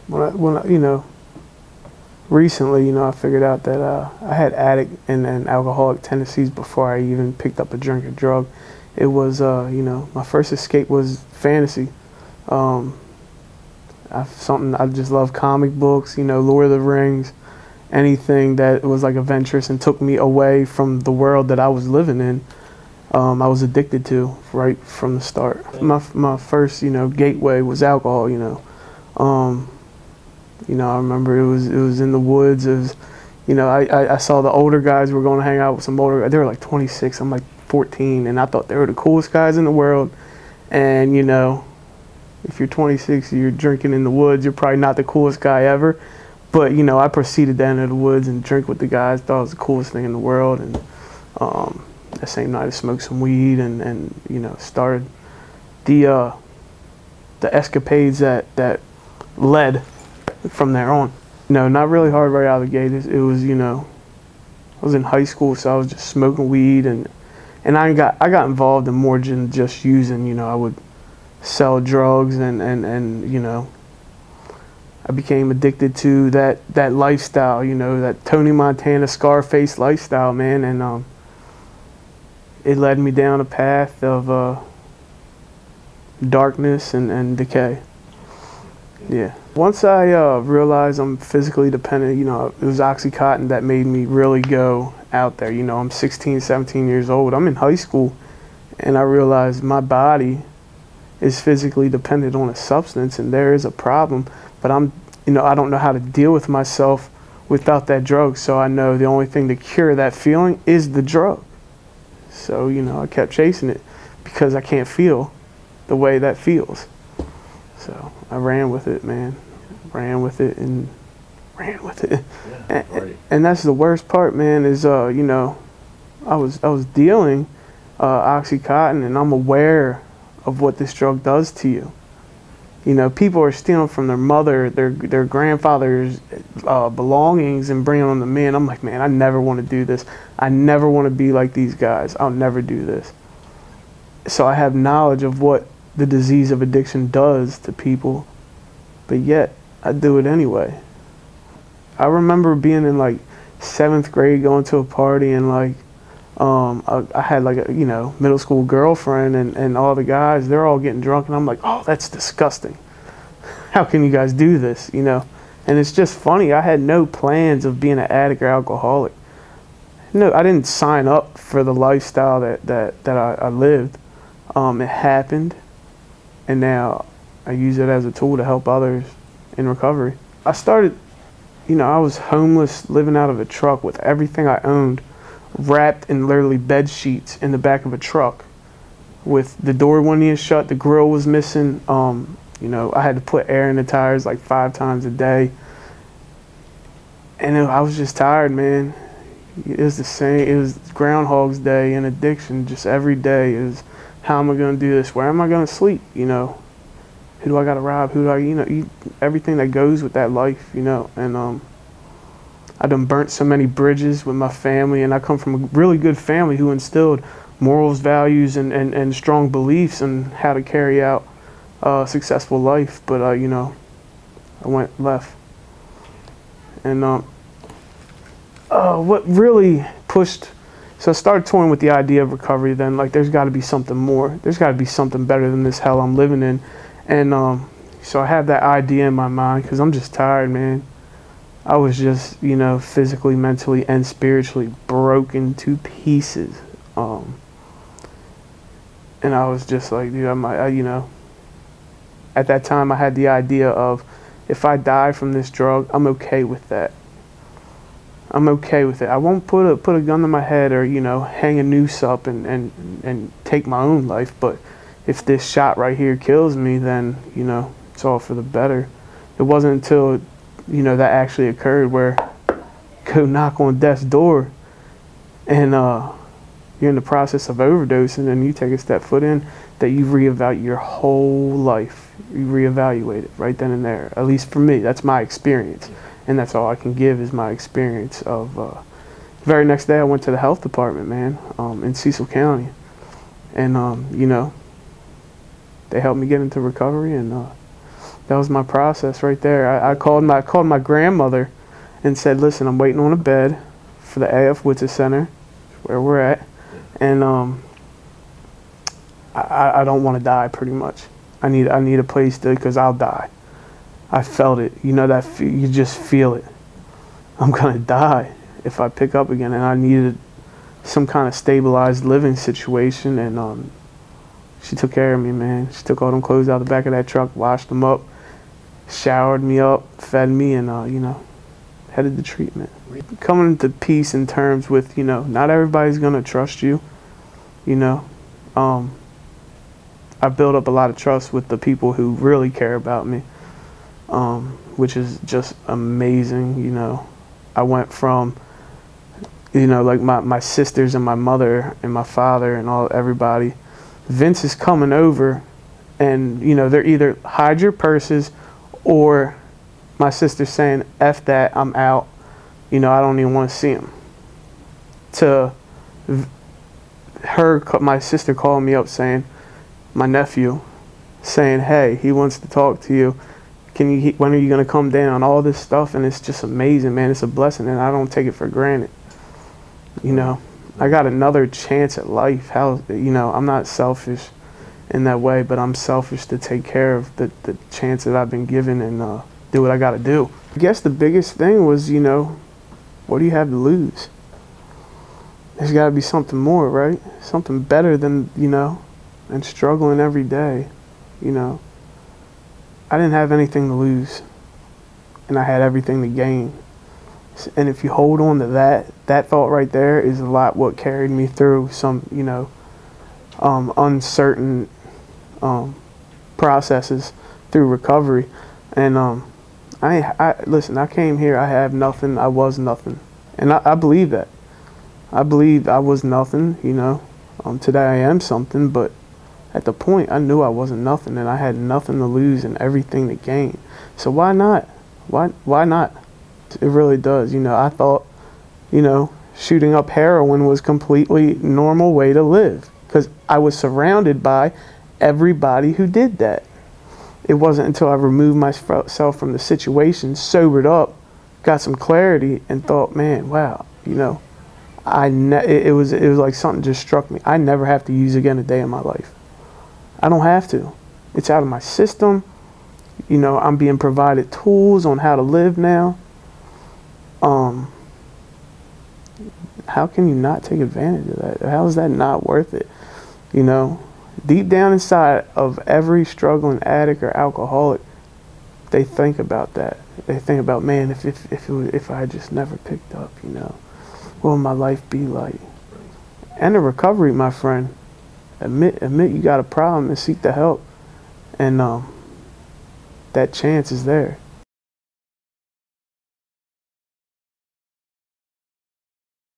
You know, recently, you know, I figured out that I had addict and alcoholic tendencies before I even picked up a drink or drug. It was, you know, my first escape was fantasy. I just love comic books, you know, Lord of the Rings, anything that was like adventurous and took me away from the world that I was living in. I was addicted to right from the start. My first, you know, gateway was alcohol. You know, I remember it was in the woods. It was, you know, I saw the older guys were going to hang out with some older guys. They were like 26. I'm like 14, and I thought they were the coolest guys in the world. And you know, if you're 26, you're drinking in the woods, you're probably not the coolest guy ever. But you know, I proceeded down to the woods and drink with the guys. Thought it was the coolest thing in the world. And that same night, I smoked some weed and you know, started the escapades that led from there on. No, not really hard right out of the gate. It was, you know, I was in high school, so I was just smoking weed and I got involved in more than just using. You know, I would sell drugs and you know, I became addicted to that lifestyle. You know, that Tony Montana Scarface lifestyle, man, and it led me down a path of darkness and decay. Yeah. Once I realized I'm physically dependent, you know, it was Oxycontin that made me really go out there. You know, I'm 16, 17 years old. I'm in high school, and I realized my body is physically dependent on a substance, and there is a problem. But you know, I don't know how to deal with myself without that drug. So I know the only thing to cure that feeling is the drug. So, you know, I kept chasing it because I can't feel the way that feels. So I ran with it, man. Ran with it and ran with it. Yeah, right. And that's the worst part, man, is, you know, I was dealing Oxycontin, and I'm aware of what this drug does to you. You know, people are stealing from their mother, their grandfather's belongings and bringing them to me. And I'm like, man, I never want to do this. I never want to be like these guys. I'll never do this. So I have knowledge of what the disease of addiction does to people, but yet I do it anyway. I remember being in like 7th grade, going to a party, and like I had like a, you know, middle school girlfriend, and all the guys, they're all getting drunk, and I'm like, oh, that's disgusting. How can you guys do this, you know? And it's just funny. I had no plans of being an addict or alcoholic. No, I didn't sign up for the lifestyle that I lived. It happened, and now I use it as a tool to help others in recovery. I started, you know, I was homeless, living out of a truck with everything I owned wrapped in literally bed sheets in the back of a truck, with the door one end shut, the grill was missing. You know, I had to put air in the tires like 5 times a day, and I was just tired, man. It was the same. It was Groundhog's Day in addiction. Just every day is, how am I going to do this? Where am I going to sleep? You know, who do I got to rob? Who do I, you know, everything that goes with that life, you know. And I done burnt so many bridges with my family, and I come from a really good family who instilled morals, values, and strong beliefs on how to carry out a successful life. But you know, I went left, and what really pushed, so I started toying with the idea of recovery. Then, like, there's got to be something more. There's got to be something better than this hell I'm living in. And so I had that idea in my mind because I'm just tired, man. I was just, you know, physically, mentally, and spiritually broken to pieces. And I was just like, dude, you know, at that time I had the idea of, if I die from this drug, I'm okay with that. I'm okay with it. I won't put a gun to my head or, you know, hang a noose up and take my own life. But if this shot right here kills me, then, you know, it's all for the better. It wasn't until, you know, that actually occurred where go knock on death's door and you're in the process of overdosing and you take a step foot in, that you reevaluate your whole life. You reevaluate it right then and there. At least for me, that's my experience. And that's all I can give is my experience of, the very next day I went to the health department, man, in Cecil County. And, you know, they helped me get into recovery, and That was my process right there. I called my grandmother and said, listen, I'm waiting on a bed for the AF Whitsitt Center, where we're at, and I don't want to die, pretty much. I need a place to, because I'll die. I felt it. You know that you just feel it. I'm gonna die if I pick up again, and I needed some kind of stabilized living situation, and she took care of me, man. She took all them clothes out the back of that truck, washed them up, showered me up, fed me, and you know, headed to treatment. Coming to peace in terms with, you know, not everybody's gonna trust you. You know, I built up a lot of trust with the people who really care about me, which is just amazing. You know, I went from, you know, like my sisters and my mother and my father and everybody. Vince is coming over, and you know, they're either hide your purses, or my sister's saying, F that, I'm out. You know, I don't even want to see him. To my sister called me up saying, my nephew, saying, hey, he wants to talk to you. When are you going to come down? All this stuff, and it's just amazing, man. It's a blessing, and I don't take it for granted. You know, I got another chance at life. You know, I'm not selfish in that way, but I'm selfish to take care of the chance that I've been given and do what I got to do. I guess the biggest thing was, you know, what do you have to lose? There's got to be something more, right? Something better than, you know, and struggling every day, you know. I didn't have anything to lose, and I had everything to gain. And if you hold on to that thought right there is a lot what carried me through some, you know, uncertain processes through recovery. And listen, I came here, I have nothing, I was nothing. And I believe that. I believed I was nothing, you know. Today I am something, but at the point I knew I wasn't nothing, and I had nothing to lose and everything to gain. So why not? Why not? It really does. You know, I thought, you know, shooting up heroin was completely normal way to live, because I was surrounded by everybody who did that. It wasn't until I removed myself from the situation, sobered up, got some clarity, and thought, man, wow, you know, it was like something just struck me. I never have to use again a day in my life. I don't have to. It's out of my system. You know, I'm being provided tools on how to live now. How can you not take advantage of that? How is that not worth it? You know, deep down inside of every struggling addict or alcoholic, they think about that. They think about, man, if I just never picked up, you know, what would my life be like? And the recovery, my friend, admit you got a problem and seek the help, and that chance is there.